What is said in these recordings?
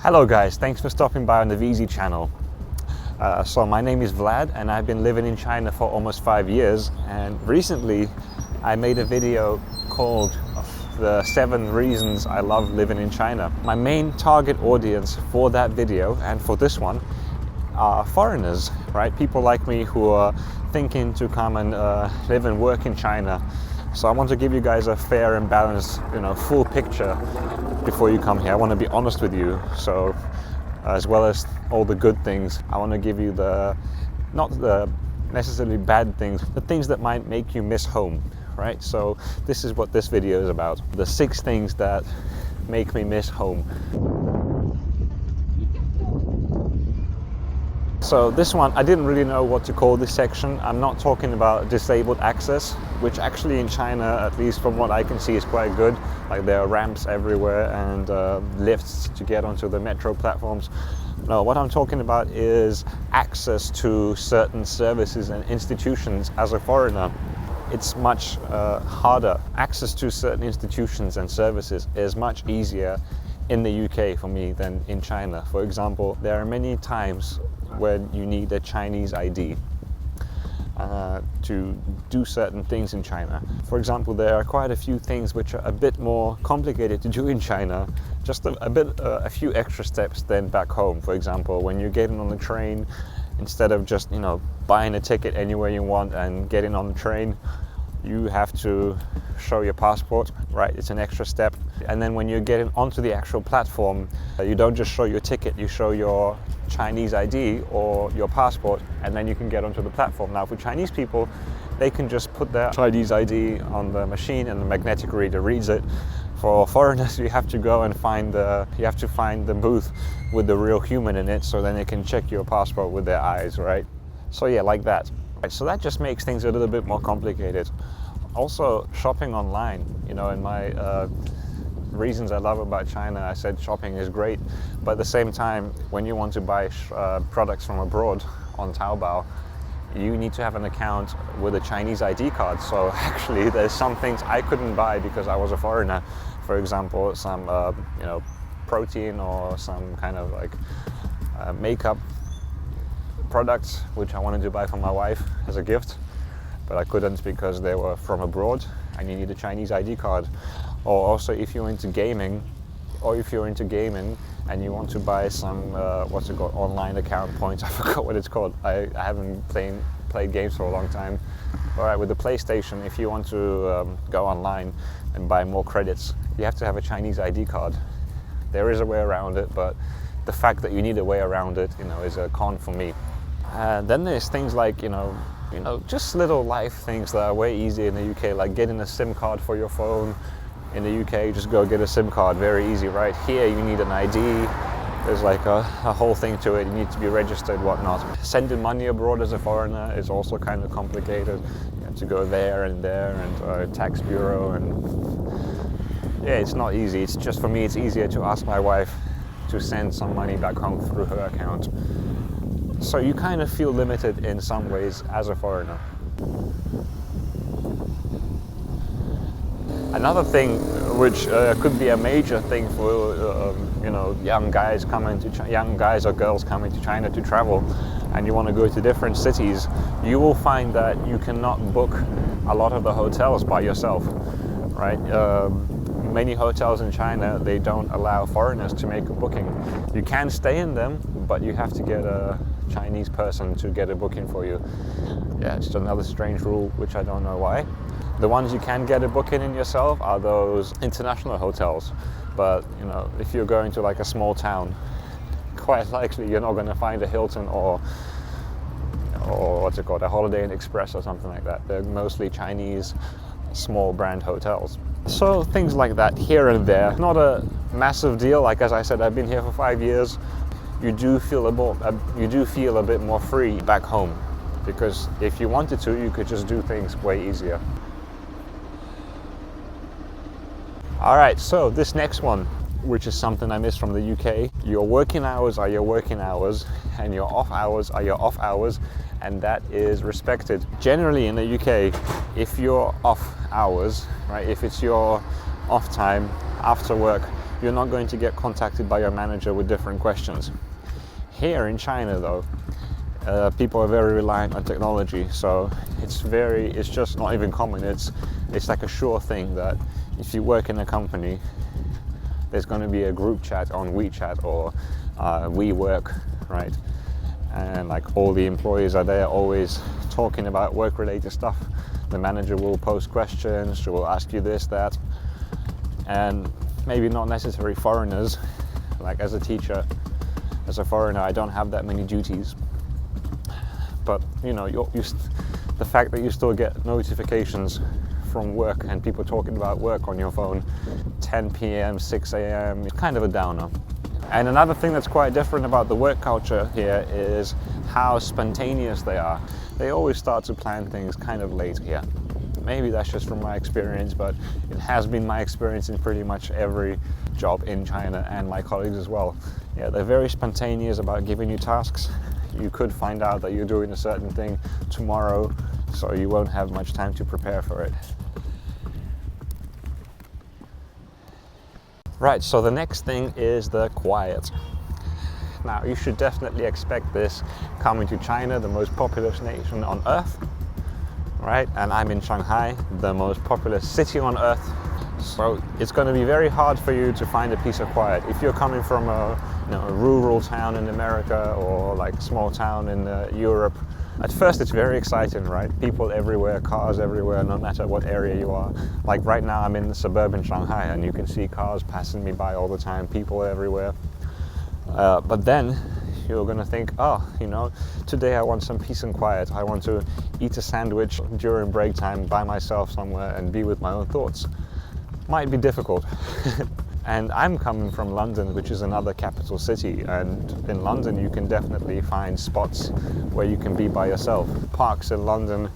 Hello guys, thanks for stopping by on the VZ channel. So my name is Vlad and I've been living in China for almost 5 years, and recently I made a video called the 7 reasons I love living in China. My main target audience for that video and for this one are foreigners, right? People like me who are thinking to come and live and work in China. So I want to give you guys a fair and balanced, full picture before you come here. I want to be honest with you. So as well as all the good things, I want to give you not the necessarily bad things, the things that might make you miss home, right? So this is what this video is about. The 6 things that make me miss home. So this one, I didn't really know what to call this section. I'm not talking about disabled access, which actually in China, at least from what I can see, is quite good. Like there are ramps everywhere and lifts to get onto the metro platforms. No, what I'm talking about is access to certain services and institutions as a foreigner. It's much harder. Access to certain institutions and services is much easier in the UK for me than in China. For example, there are many times when you need a Chinese ID to do certain things in China. For example, there are quite a few things which are a bit more complicated to do in China, just a few extra steps than back home. For example, when you're getting on the train, instead of just buying a ticket anywhere you want and getting on the train, you have to show your passport, right? It's an extra step. And then when you're getting onto the actual platform, you don't just show your ticket, you show your Chinese ID or your passport, and then you can get onto the platform. Now for Chinese people, they can just put their Chinese ID on the machine and the magnetic reader reads it. For foreigners, you have to go and find the booth with the real human in it, so then they can check your passport with their eyes, right? So yeah, like that. So that just makes things a little bit more complicated. Also, shopping online, in my reasons I love about China, I said shopping is great, but at the same time, when you want to buy products from abroad on Taobao, you need to have an account with a Chinese ID card. So actually, there's some things I couldn't buy because I was a foreigner. For example, some protein or some kind of makeup products which I wanted to buy for my wife as a gift, but I couldn't because they were from abroad and you need a Chinese ID card. Or also if you're into gaming and you want to buy some online account points. I forgot what it's called. I haven't played games for a long time. All right, with the PlayStation, if you want to go online and buy more credits, you have to have a Chinese ID card. There is a way around it, but the fact that you need a way around it, is a con for me. Then there's things like, just little life things that are way easier in the UK, like getting a SIM card for your phone. In the UK, just go get a SIM card, very easy, right? Here, you need an ID. There's like a whole thing to it. You need to be registered, whatnot. Sending money abroad as a foreigner is also kind of complicated. You have to go there and tax bureau, and yeah, it's not easy. It's just, for me, it's easier to ask my wife to send some money back home through her account. So you kind of feel limited in some ways as a foreigner. Another thing which could be a major thing for young guys or girls coming to China to travel, and you want to go to different cities, you will find that you cannot book a lot of the hotels by yourself, right? Many hotels in China, they don't allow foreigners to make a booking. You can stay in them, but you have to get a Chinese person to get a booking for you. Yeah, it's another strange rule, which I don't know why. The ones you can get a booking in yourself are those international hotels. But, if you're going to like a small town, quite likely you're not going to find a Hilton or a Holiday Inn Express or something like that. They're mostly Chinese small brand hotels. So things like that here and there. Not a massive deal. Like as I said, I've been here for 5 years. You do feel a bit more free back home, because if you wanted to, you could just do things way easier. All right, so this next one, which is something I miss from the UK, your working hours are your working hours, and your off hours are your off hours, and that is respected. Generally in the UK, if your off hours, right, if it's your off time after work You're not going to get contacted by your manager with different questions. Here in China though, people are very reliant on technology, so it's just not even common. It's like a sure thing that if you work in a company, there's going to be a group chat on WeChat or WeWork, right? And like all the employees are there always talking about work-related stuff. The manager will post questions, she will ask you this, that, and maybe not necessarily foreigners. Like as a teacher, as a foreigner, I don't have that many duties. But you know, the fact that you still get notifications from work and people talking about work on your phone 10 p.m, 6 a.m, is kind of a downer. And another thing that's quite different about the work culture here is how spontaneous they are. They always start to plan things kind of late here. Maybe that's just from my experience, but it has been my experience in pretty much every job in China and my colleagues as well. Yeah, they're very spontaneous about giving you tasks. You could find out that you're doing a certain thing tomorrow, so you won't have much time to prepare for it. Right, so the next thing is the quiet. Now, you should definitely expect this coming to China, the most populous nation on earth, right? And I'm in Shanghai, the most populous city on earth. So it's going to be very hard for you to find a piece of quiet. If you're coming from a rural town in America or like a small town in Europe, at first it's very exciting, right? People everywhere, cars everywhere, no matter what area you are. Like right now I'm in suburban Shanghai and you can see cars passing me by all the time, people everywhere. But then you're gonna think, oh, today I want some peace and quiet. I want to eat a sandwich during break time by myself somewhere and be with my own thoughts. Might be difficult. And I'm coming from London, which is another capital city, and in London you can definitely find spots where you can be by yourself. Parks in London,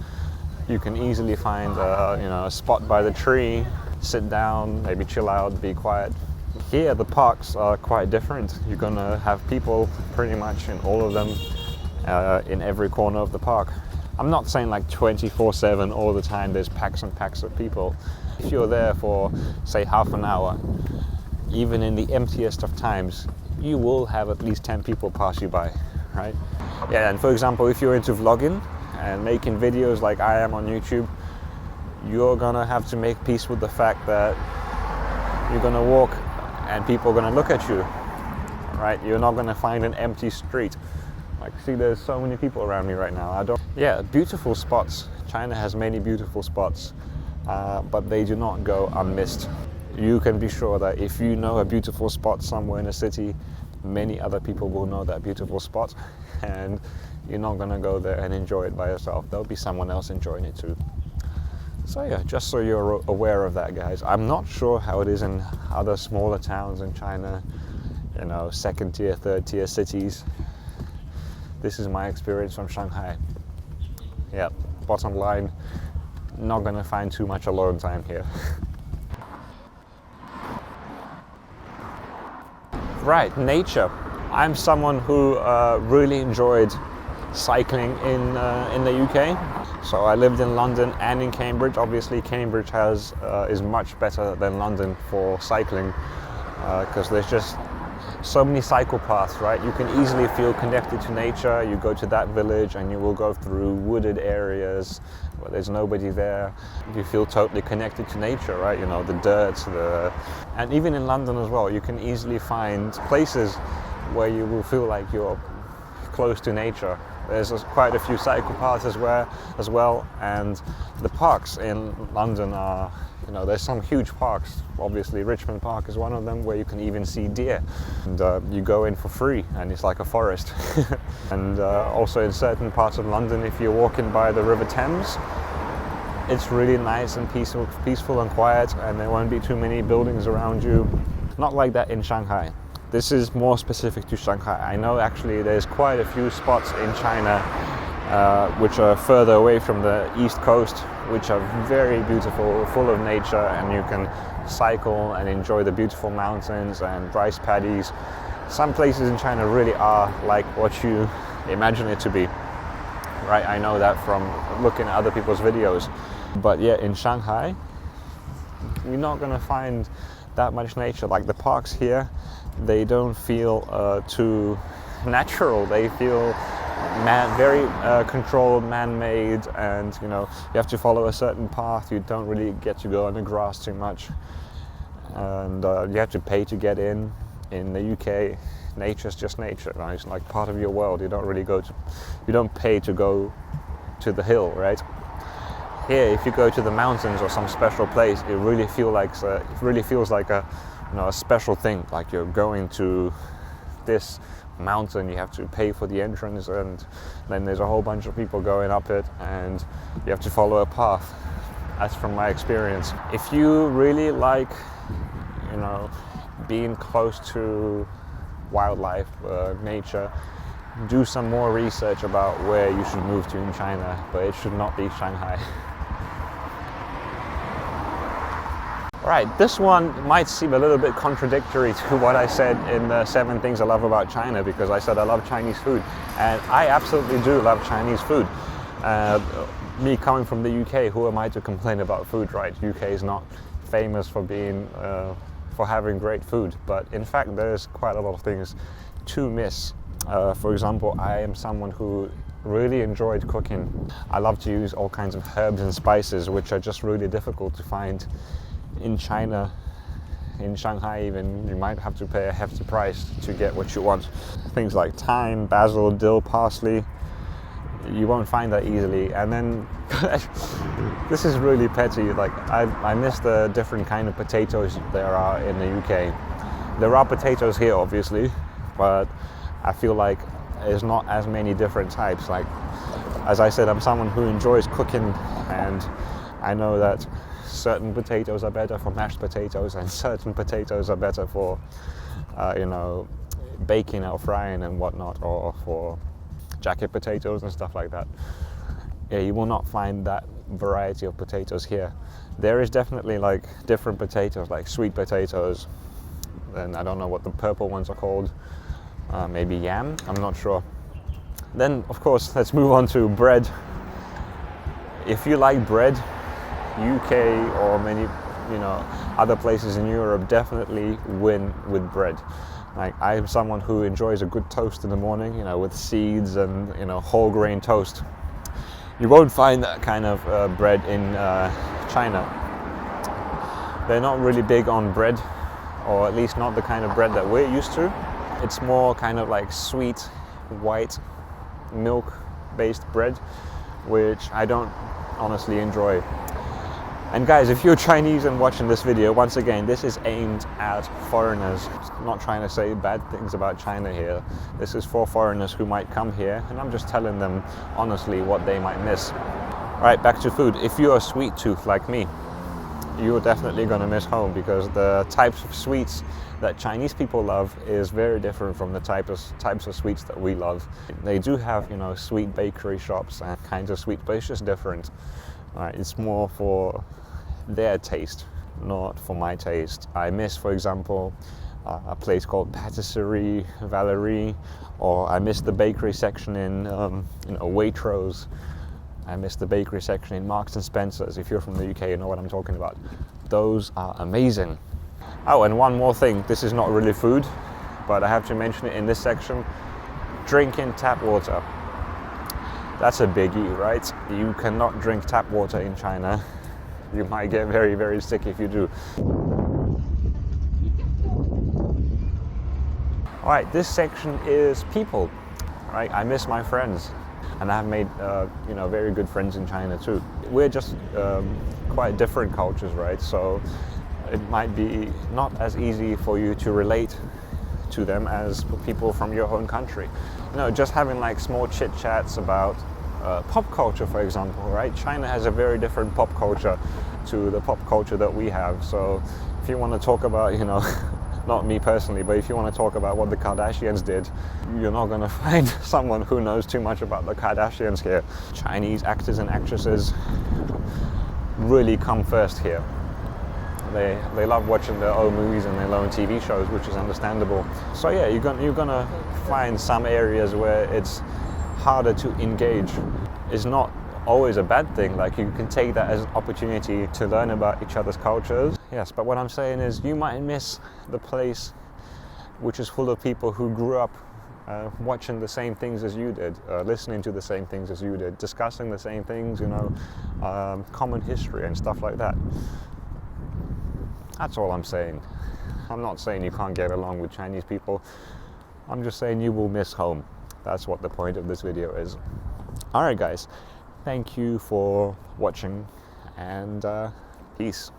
you can easily find a spot by the tree, sit down, maybe chill out, be quiet. Here the parks are quite different. You're gonna have people pretty much in all of them, in every corner of the park. I'm not saying like 24/7 all the time there's packs and packs of people. If you're there for say half an hour, even in the emptiest of times, you will have at least 10 people pass you by, right? Yeah, and for example, if you're into vlogging and making videos like I am on YouTube, you're gonna have to make peace with the fact that you're gonna walk and people are gonna look at you, right? You're not gonna find an empty street. Like, see, there's so many people around me right now. Yeah, beautiful spots. China has many beautiful spots, but they do not go unmissed. You can be sure that if you know a beautiful spot somewhere in a city, many other people will know that beautiful spot, and you're not gonna go there and enjoy it by yourself. There'll be someone else enjoying it too. So yeah, just so you're aware of that, guys. I'm not sure how it is in other smaller towns in China, second tier, third tier cities. This is my experience from Shanghai. Yeah, bottom line, not gonna find too much alone time here. Right, nature. I'm someone who really enjoyed cycling in the UK. So I lived in London and in Cambridge. Obviously, Cambridge is much better than London for cycling because there's just so many cycle paths, right? You can easily feel connected to nature. You go to that village and you will go through wooded areas where there's nobody there. You feel totally connected to nature, right? The dirt, and even in London as well, you can easily find places where you will feel like you're close to nature. There's quite a few cycle paths as well, and the parks in London are, there's some huge parks. Obviously, Richmond Park is one of them where you can even see deer, and you go in for free, and it's like a forest. And also in certain parts of London, if you're walking by the River Thames, it's really nice and peaceful and quiet, and there won't be too many buildings around you. Not like that in Shanghai. This is more specific to Shanghai. I know actually there's quite a few spots in China which are further away from the east coast, which are very beautiful, full of nature, and you can cycle and enjoy the beautiful mountains and rice paddies. Some places in China really are like what you imagine it to be, right? I know that from looking at other people's videos. But yeah, in Shanghai, you're not going to find that much nature. Like the parks here, they don't feel too natural. They feel very controlled, man-made, and you have to follow a certain path. You don't really get to go on the grass too much, and you have to pay to get in. In the UK, nature's just nature, right? It's like part of your world. You don't pay to go to the hill, right? Here, if you go to the mountains or some special place, it really feels like a special thing. Like you're going to this mountain, you have to pay for the entrance, and then there's a whole bunch of people going up it, and you have to follow a path. That's from my experience. If you really like, being close to wildlife, nature, do some more research about where you should move to in China, but it should not be Shanghai. Alright, this one might seem a little bit contradictory to what I said in the 7 things I love about China, because I said I love Chinese food, and I absolutely do love Chinese food. Me coming from the UK, who am I to complain about food, right? UK is not famous for being for having great food, but in fact there's quite a lot of things to miss. For example, I am someone who really enjoyed cooking. I love to use all kinds of herbs and spices, which are just really difficult to find in China. In Shanghai even, you might have to pay a hefty price to get what you want. Things like thyme, basil, dill, parsley, you won't find that easily. And then this is really petty, like I miss the different kind of potatoes there are in the UK. There are potatoes here obviously, but I feel like there's not as many different types. Like, as I said, I'm someone who enjoys cooking, and I know that certain potatoes are better for mashed potatoes, and certain potatoes are better for baking or frying and whatnot, or for jacket potatoes and stuff like that. Yeah, you will not find that variety of potatoes here. There is definitely like different potatoes, like sweet potatoes, and I don't know what the purple ones are called, maybe yam, I'm not sure. Then of course, let's move on to bread. If you like bread, UK or many other places in Europe definitely win with bread. Like, I'm someone who enjoys a good toast in the morning, with seeds and whole grain toast. You won't find that kind of bread in China. They're not really big on bread, or at least not the kind of bread that we're used to. It's more kind of like sweet, white, milk-based bread, which I don't honestly enjoy. And guys, if you're Chinese and watching this video, once again, this is aimed at foreigners. I'm not trying to say bad things about China here. This is for foreigners who might come here, and I'm just telling them honestly what they might miss. All right, back to food. If you're a sweet tooth like me, you're definitely going to miss home, because the types of sweets that Chinese people love is very different from the types of sweets that we love. They do have, sweet bakery shops and kinds of sweets, but it's just different. All right, it's more for their taste, not for my taste. I miss, for example, a place called Patisserie Valerie, or I miss the bakery section in Waitrose. I miss the bakery section in Marks and Spencer's. If you're from the UK, you know what I'm talking about. Those are amazing. Oh, and one more thing. This is not really food, but I have to mention it in this section. Drinking tap water. That's a biggie, right? You cannot drink tap water in China. You might get very, very sick if you do. All right, this section is people, right? I miss my friends, and I've made, very good friends in China too. We're just quite different cultures, right? So it might be not as easy for you to relate to them as people from your own country. Just having like small chit chats about pop culture, for example, right? China has a very different pop culture to the pop culture that we have. So if you want to talk about, not me personally, but if you want to talk about what the Kardashians did, you're not going to find someone who knows too much about the Kardashians here. Chinese actors and actresses really come first here. They love watching their own movies and their own TV shows, which is understandable. So yeah, you're gonna find some areas where it's harder to engage. It's not always a bad thing. Like, you can take that as an opportunity to learn about each other's cultures. Yes, but what I'm saying is you might miss the place which is full of people who grew up watching the same things as you did, listening to the same things as you did, discussing the same things, you know, common history and stuff like that. That's all I'm saying. I'm not saying you can't get along with Chinese people. I'm just saying you will miss home. That's what the point of this video is. Alright guys, thank you for watching, and peace.